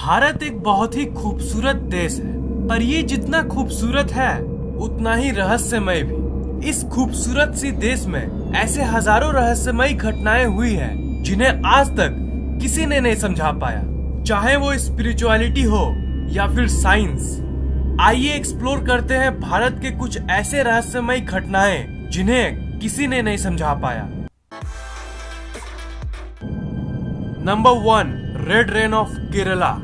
भारत एक बहुत ही खूबसूरत देश है, पर ये जितना खूबसूरत है उतना ही रहस्यमय भी। इस खूबसूरत सी देश में ऐसे हजारों रहस्यमयी घटनाएं हुई हैं जिन्हें आज तक किसी ने नहीं समझा पाया, चाहे वो स्पिरिचुअलिटी हो या फिर साइंस। आइए एक्सप्लोर करते हैं भारत के कुछ ऐसे रहस्यमयी घटनाएं जिन्हें किसी ने नहीं समझा पाया। Number 1, red rain of Kerala.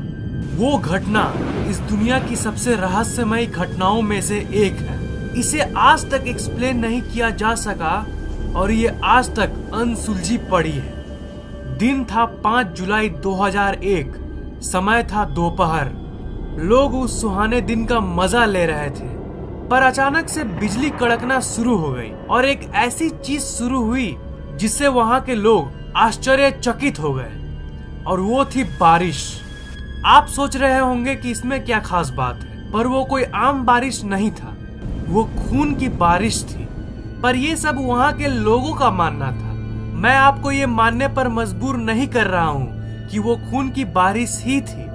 वो घटना इस दुनिया की सबसे रहस्यमयी घटनाओं में से एक है। इसे आज तक एक्सप्लेन नहीं किया जा सका और ये आज तक अनसुलझी पड़ी है। दिन था 5 जुलाई 2001, समय था दोपहर। लोग उस सुहाने दिन का मजा ले रहे थे, पर अचानक से बिजली कड़कना शुरू हो गई और एक ऐसी चीज शुरू हुई जिससे वहां के लोग आश्चर्यचकित हो गए, और वो थी बारिश। आप सोच रहे होंगे कि इसमें क्या खास बात है, पर वो कोई आम बारिश नहीं था, वो खून की बारिश थी। पर ये सब वहां के लोगों का मानना था। मैं आपको ये मानने पर मजबूर नहीं कर रहा हूँ कि वो खून की बारिश ही थी,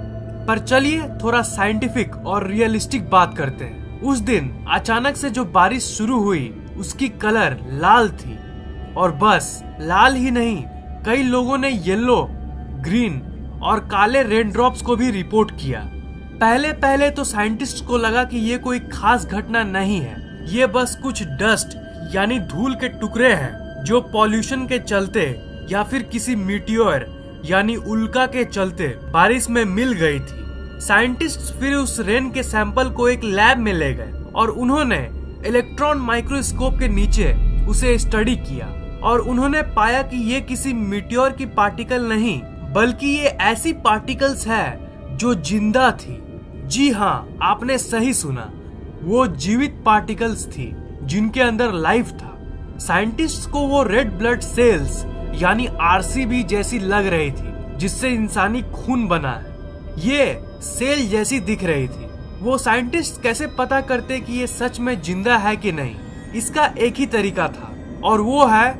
पर चलिए थोड़ा साइंटिफिक और रियलिस्टिक बात करते हैं। उस दिन अचानक से जो बारिश शुरू हुई उसकी कलर लाल थी, और बस लाल ही नहीं, कई लोगों ने येलो, ग्रीन और काले रेन ड्रॉप्स को भी रिपोर्ट किया। पहले पहले तो साइंटिस्ट को लगा कि ये कोई खास घटना नहीं है, ये बस कुछ डस्ट यानी धूल के टुकड़े हैं जो पॉल्यूशन के चलते या फिर किसी मीटियोर यानी उल्का के चलते बारिश में मिल गई थी। साइंटिस्ट फिर उस रेन के सैंपल को एक लैब में ले गए और उन्होंने इलेक्ट्रॉन माइक्रोस्कोप के नीचे उसे स्टडी किया, और उन्होंने पाया कि ये किसी मीटियोर की पार्टिकल नहीं, बल्कि ये ऐसी पार्टिकल्स है जो जिंदा थी। जी हाँ, आपने सही सुना, वो जीवित पार्टिकल्स थी जिनके अंदर लाइफ था। साइंटिस्ट्स को वो रेड ब्लड सेल्स यानी आरसीबी जैसी लग रही थी, जिससे इंसानी खून बना है। ये सेल जैसी दिख रही थी। वो साइंटिस्ट कैसे पता करते कि ये सच में जिंदा है कि नहीं? इसका एक ही तरीका था, और वो है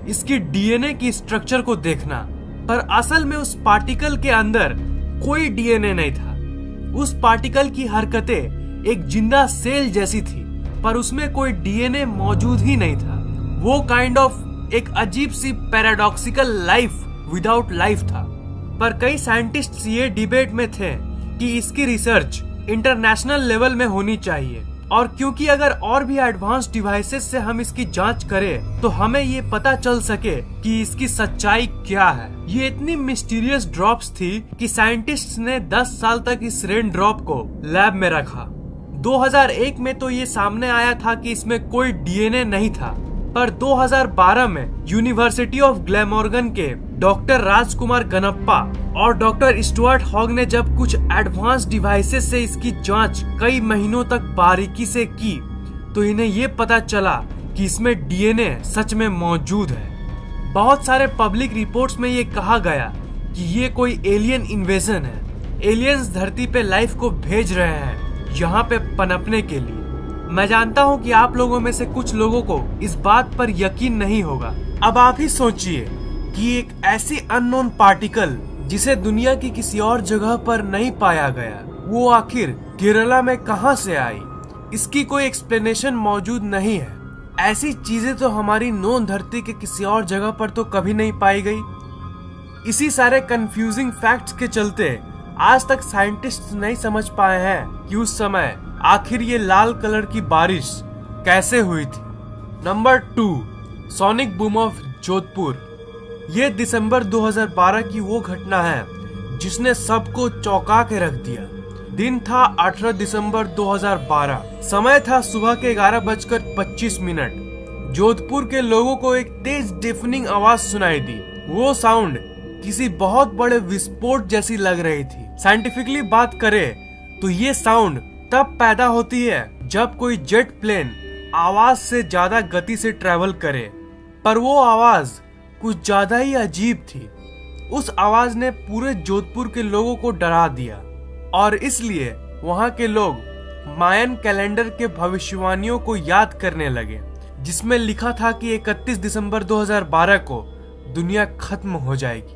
इसकी डीएनए की स्ट्रक्चर को देखना। पर असल में उस पार्टिकल के अंदर कोई डीएनए नहीं था। उस पार्टिकल की हरकतें एक जिंदा सेल जैसी थी, पर उसमें कोई डीएनए मौजूद ही नहीं था। वो काइंड ऑफ एक अजीब सी पैराडॉक्सिकल लाइफ विदाउट लाइफ था। पर कई साइंटिस्ट्स ये डिबेट में थे कि इसकी रिसर्च इंटरनेशनल लेवल में होनी चाहिए, और क्योंकि अगर और भी एडवांस डिवाइसेस से हम इसकी जांच करें तो हमें ये पता चल सके कि इसकी सच्चाई क्या है। ये इतनी मिस्टीरियस ड्रॉप्स थी कि साइंटिस्ट्स ने 10 साल तक इस रेन ड्रॉप को लैब में रखा। 2001 में तो ये सामने आया था कि इसमें कोई डीएनए नहीं था, पर 2012 में यूनिवर्सिटी ऑफ ग्लैमॉर्गन के डॉक्टर राजकुमार गनप्पा और डॉक्टर स्टुअर्ट हॉग ने जब कुछ एडवांस डिवाइसेस से इसकी जांच कई महीनों तक बारीकी से की, तो इन्हें ये पता चला कि इसमें डीएनए सच में मौजूद है। बहुत सारे पब्लिक रिपोर्ट्स में ये कहा गया कि ये कोई एलियन इन्वेजन है। एलियंस धरती पे लाइफ को भेज रहे हैं यहाँ पे पनपने के लिए। मैं जानता हूँ कि आप लोगों में से कुछ लोगों को इस बात पर यकीन नहीं होगा। अब आप ही सोचिए कि एक ऐसी अननोन पार्टिकल जिसे दुनिया की किसी और जगह पर नहीं पाया गया, वो आखिर केरला में कहां से आई? इसकी कोई एक्सप्लेनेशन मौजूद नहीं है। ऐसी चीजें तो हमारी नोन धरती के किसी और जगह पर तो कभी नहीं पाई गई। इसी सारे कंफ्यूजिंग फैक्ट्स के चलते आज तक साइंटिस्ट नहीं समझ पाए हैं कि उस समय आखिर ये लाल कलर की बारिश कैसे हुई थी। Number 2, sonic boom of Jodhpur. ये दिसंबर 2012 की वो घटना है जिसने सबको चौंका के रख दिया। दिन था 18 दिसंबर 2012, समय था सुबह के 11:25। जोधपुर के लोगों को एक तेज डेफनिंग आवाज सुनाई दी। वो साउंड किसी बहुत बड़े विस्फोट जैसी लग रही थी। साइंटिफिकली बात करें तो ये साउंड तब पैदा होती है जब कोई जेट प्लेन आवाज से ज्यादा गति से ट्रेवल करे, पर वो आवाज कुछ ज्यादा ही अजीब थी। उस आवाज ने पूरे जोधपुर के लोगों को डरा दिया, और इसलिए वहां के लोग मायन कैलेंडर के भविष्यवाणियों को याद करने लगे, जिसमें लिखा था कि 31 दिसंबर 2012 को दुनिया खत्म हो जाएगी।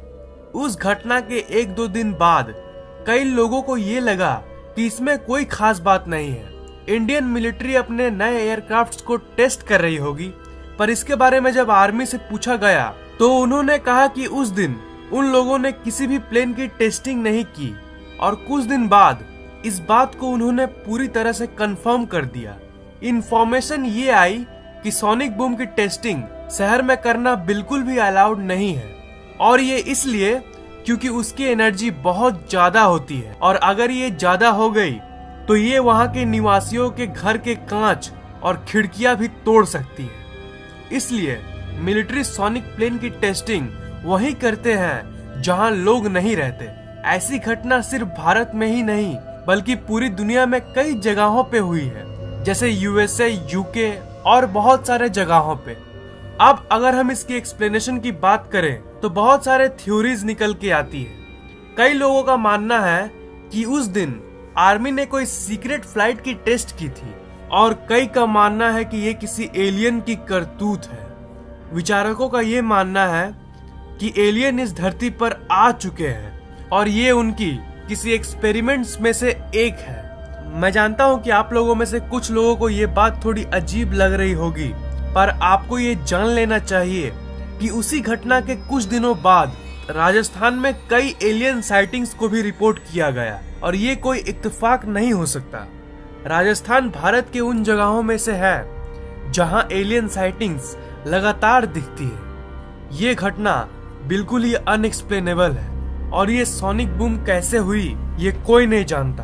उस घटना के 1-2 दिन बाद कई लोगों को ये लगा कि इसमें कोई खास बात नहीं है, इंडियन मिलिट्री अपने नए एयरक्राफ्ट्स को टेस्ट कर रही होगी। पर इसके बारे में जब आर्मी से पूछा गया तो उन्होंने कहा कि उस दिन उन लोगों ने किसी भी प्लेन की टेस्टिंग नहीं की और कुछ दिन बाद इस बात को उन्होंने पूरी तरह से कंफर्म कर दिया। इंफॉर्मेशन ये आई कि सोनिक बूम की टेस्टिंग शहर में करना बिल्कुल भी अलाउड नहीं है, और ये इसलिए क्योंकि उसकी एनर्जी बहुत ज्यादा होती है और अगर ये ज्यादा हो गई तो ये वहां के निवासियों के घर के कांच और खिड़कियां भी तोड़ सकती है। इसलिए मिलिट्री सोनिक प्लेन की टेस्टिंग वहीं करते हैं जहां लोग नहीं रहते। ऐसी घटना सिर्फ भारत में ही नहीं बल्कि पूरी दुनिया में कई जगहों पे हुई है, जैसे यूएसए, यूके और बहुत सारे जगहों पे। अब अगर हम इसकी एक्सप्लेनेशन की बात करें तो बहुत सारे थ्योरीज निकल के आती है। कई लोगों का मानना है कि उस दिन आर्मी ने कोई सीक्रेट फ्लाइट की टेस्ट की थी और कई का मानना है कि ये किसी एलियन की करतूत है। विचारकों का ये मानना है कि एलियन इस धरती पर आ चुके हैं और ये उनकी किसी एक्सपेरिमेंट्स में से एक है। मैं जानता हूँ कि आप लोगों में से कुछ लोगों को ये बात थोड़ी अजीब लग रही होगी, पर आपको ये जान लेना चाहिए कि उसी घटना के कुछ दिनों बाद राजस्थान में कई एलियन साइटिंग्स को भी रिपोर्ट किया गया और ये कोई इत्तेफाक नहीं हो सकता। राजस्थान भारत के उन जगहों में से है जहां एलियन साइटिंग्स लगातार दिखती है। ये घटना बिल्कुल ही अनएक्सप्लेनेबल है और ये सोनिक बूम कैसे हुई ये कोई नहीं जानता,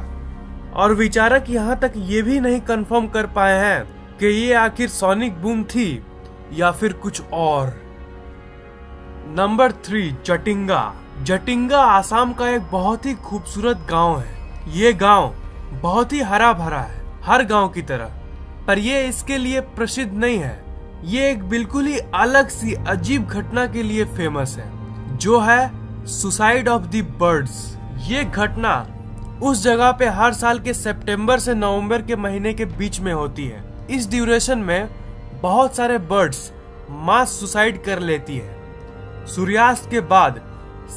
और विचारक यहाँ तक ये भी नहीं कंफर्म कर पाए हैं कि ये आखिर सोनिक बूम थी या फिर कुछ और। नंबर 3, जटिंगा। जटिंगा आसाम का एक बहुत ही खूबसूरत गांव है। ये गांव बहुत ही हरा भरा है, हर गांव की तरह, पर ये इसके लिए प्रसिद्ध नहीं है। ये एक बिल्कुल ही अलग सी अजीब घटना के लिए फेमस है, जो है सुसाइड ऑफ द बर्ड्स। ये घटना उस जगह पे हर साल के सितंबर से नवंबर के महीने के बीच में होती है। इस ड्यूरेशन में बहुत सारे बर्ड्स मास सुसाइड कर लेती है। सूर्यास्त के बाद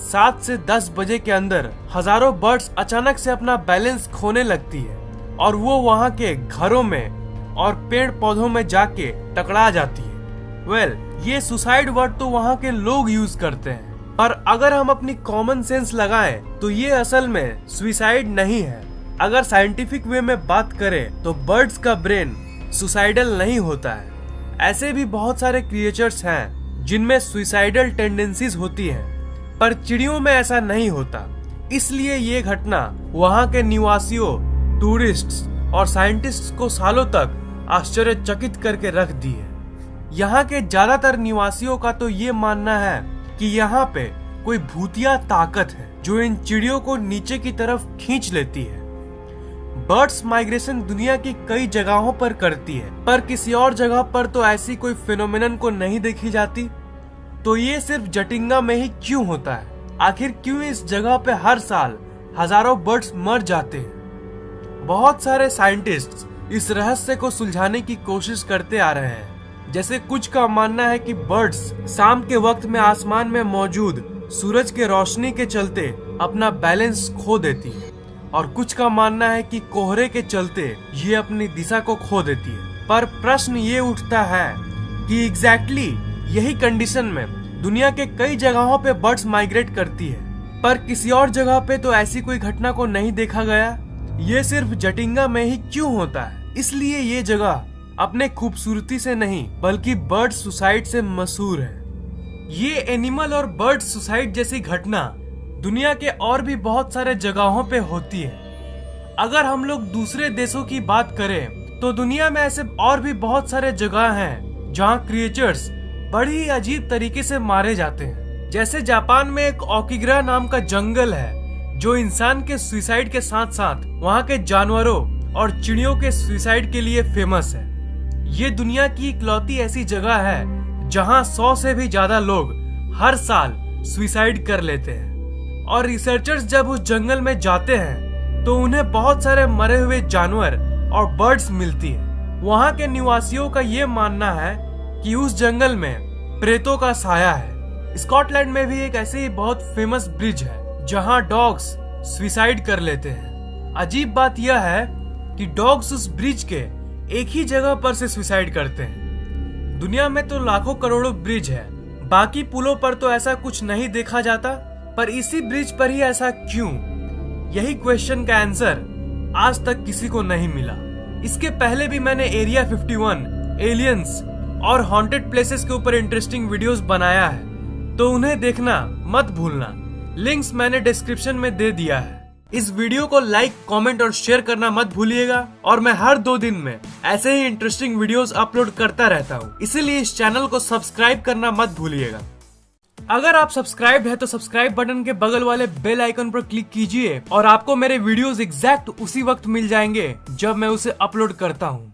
7 से 10 बजे के अंदर हजारों बर्ड्स अचानक से अपना बैलेंस खोने लगती है और वो वहां के घरों में और पेड़ पौधों में जाके टकरा जाती है। ये सुसाइड वर्ड तो वहां के लोग यूज करते हैं, पर अगर हम अपनी कॉमन सेंस लगाएं तो ये असल में सुसाइड नहीं है। अगर साइंटिफिक वे में बात करें तो बर्ड्स का ब्रेन सुसाइडल नहीं होता है। ऐसे भी बहुत सारे क्रिएचर्स हैं जिनमें सुसाइडल टेंडेंसीज होती हैं, पर चिड़ियों में ऐसा नहीं होता। इसलिए ये घटना वहां के निवासियों, टूरिस्ट्स और साइंटिस्ट्स को सालों तक आश्चर्यचकित करके रख दी है। यहाँ के ज्यादातर निवासियों का तो ये मानना है कि यहाँ पे कोई भूतिया ताकत है जो इन चिड़ियों को नीचे की तरफ खींच लेती है। बर्ड्स माइग्रेशन दुनिया की कई जगहों पर करती है, पर किसी और जगह पर तो ऐसी कोई फिनोमेनन को नहीं देखी जाती। तो ये सिर्फ जटिंगा में ही क्यों होता है? आखिर क्यों इस जगह पे हर साल हजारों बर्ड्स मर जाते हैं? बहुत सारे साइंटिस्ट्स इस रहस्य को सुलझाने की कोशिश करते आ रहे हैं। जैसे कुछ का मानना है कि बर्ड्स शाम के वक्त में आसमान में मौजूद सूरज के रोशनी के चलते अपना बैलेंस खो देती है, और कुछ का मानना है कि कोहरे के चलते ये अपनी दिशा को खो देती है। पर प्रश्न ये उठता है कि एग्जैक्टली यही कंडीशन में दुनिया के कई जगहों पे बर्ड्स माइग्रेट करती है, पर किसी और जगह पे तो ऐसी कोई घटना को नहीं देखा गया। ये सिर्फ जटिंगा में ही क्यों होता है? इसलिए ये जगह अपने खूबसूरती से नहीं बल्कि बर्ड सुसाइड से मशहूर है। ये एनिमल और बर्ड सुसाइड जैसी घटना दुनिया के और भी बहुत सारे जगहों पे होती है। अगर हम लोग दूसरे देशों की बात करें तो दुनिया में ऐसे और भी बहुत सारे जगह हैं जहां क्रिएचर्स बड़ी अजीब तरीके से मारे जाते हैं। जैसे जापान में एक ओकिग्रा नाम का जंगल है जो इंसान के सुसाइड के साथ साथ वहां के जानवरों और चिड़ियों के सुसाइड के लिए फेमस है। ये दुनिया की इकलौती ऐसी जगह है जहां 100 से भी ज्यादा लोग हर साल सुसाइड कर लेते हैं, और रिसर्चर्स जब उस जंगल में जाते हैं तो उन्हें बहुत सारे मरे हुए जानवर और बर्ड्स मिलती है। वहां के निवासियों का ये मानना है कि उस जंगल में प्रेतों का साया है। स्कॉटलैंड में भी एक ऐसे ही बहुत फेमस ब्रिज है जहां डॉग्स सुसाइड कर लेते हैं। अजीब बात यह है कि डॉग्स उस ब्रिज के एक ही जगह पर से सुसाइड करते हैं। दुनिया में तो लाखों करोड़ों ब्रिज है, बाकी पुलों पर तो ऐसा कुछ नहीं देखा जाता, पर इसी ब्रिज पर ही ऐसा क्यों? यही क्वेश्चन का आंसर आज तक किसी को नहीं मिला। इसके पहले भी मैंने एरिया 51, एलियंस और हॉन्टेड प्लेसेस के ऊपर इंटरेस्टिंग वीडियोस बनाया है, तो उन्हें देखना मत भूलना। लिंक्स मैंने डिस्क्रिप्शन में दे दिया है। इस वीडियो को लाइक, कमेंट और शेयर करना मत भूलिएगा। और मैं हर 2 दिन में ऐसे ही इंटरेस्टिंग वीडियोस अपलोड करता रहता हूँ, इसीलिए इस चैनल को सब्सक्राइब करना मत भूलिएगा। अगर आप सब्सक्राइब है तो सब्सक्राइब बटन के बगल वाले बेल आइकन पर क्लिक कीजिए और आपको मेरे वीडियोस एग्जैक्ट उसी वक्त मिल जाएंगे जब मैं उसे अपलोड करता हूँ।